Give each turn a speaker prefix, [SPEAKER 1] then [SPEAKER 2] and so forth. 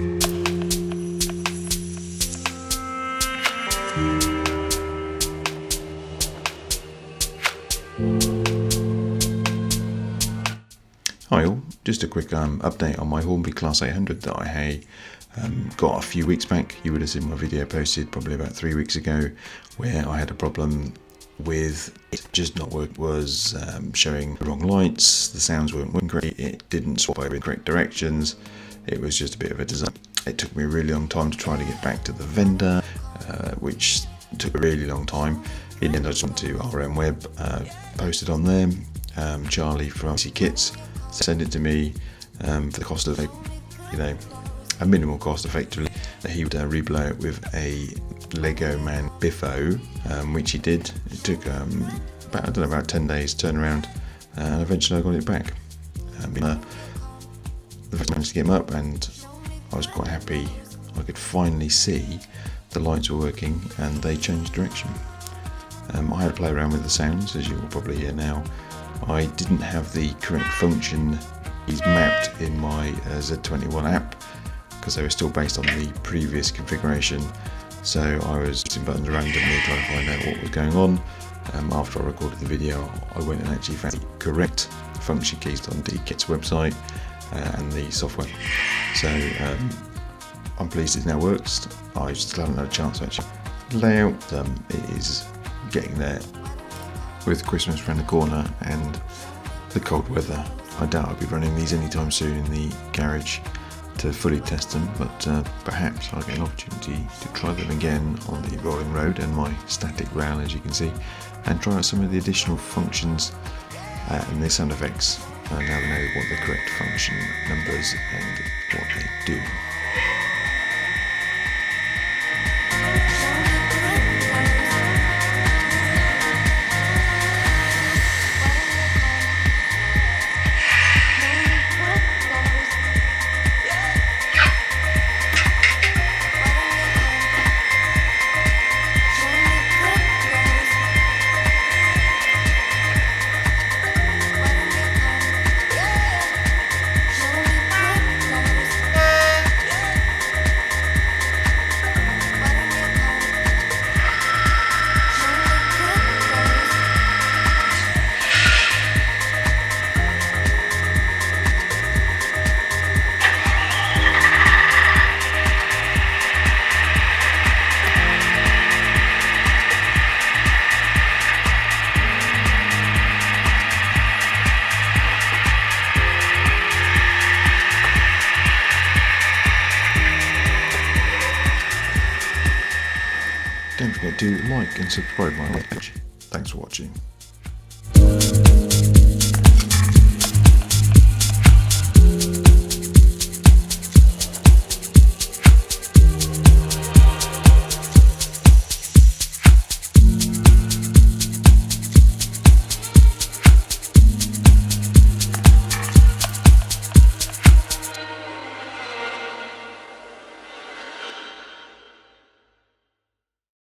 [SPEAKER 1] Hi all, just a quick update on my Hornby Class 800 that I got a few weeks back. You would have seen my video posted probably about 3 weeks ago where I had a problem with it just not working. It was showing the wrong lights, the sounds weren't working great, it didn't swap over in correct directions, it was just a bit of a disaster. It took me a really long time to try to get back to the vendor, which took a really long time. In the end I just went to rmweb, posted on there, Charlie from DCKits sent it to me for the cost of a minimal cost effectively. He would reblow it with a Legomanbiffo, which he did. It took about 10 days to turn around, and eventually I got it back. I managed to get him up, and I was quite happy. I could finally see the lights were working and they changed direction. I had to play around with the sounds, as you will probably hear now. I didn't have the correct function mapped in my Z21 app because they were still based on the previous configuration, so I was pressing buttons randomly trying to find out what was going on. After I recorded the video, I went and actually found the correct function keys on DCKits website and the software. So I'm pleased it now works. I still haven't had a chance to actually lay out. It is getting there. With Christmas around the corner and the cold weather, I doubt I'll be running these anytime soon in the garage to fully test them, but perhaps I'll get an opportunity to try them again on the rolling road and my static rail, as you can see, and try out some of the additional functions and the sound effects. I now know what the correct function numbers and what they do. Don't forget to like and subscribe my page. Thanks for watching.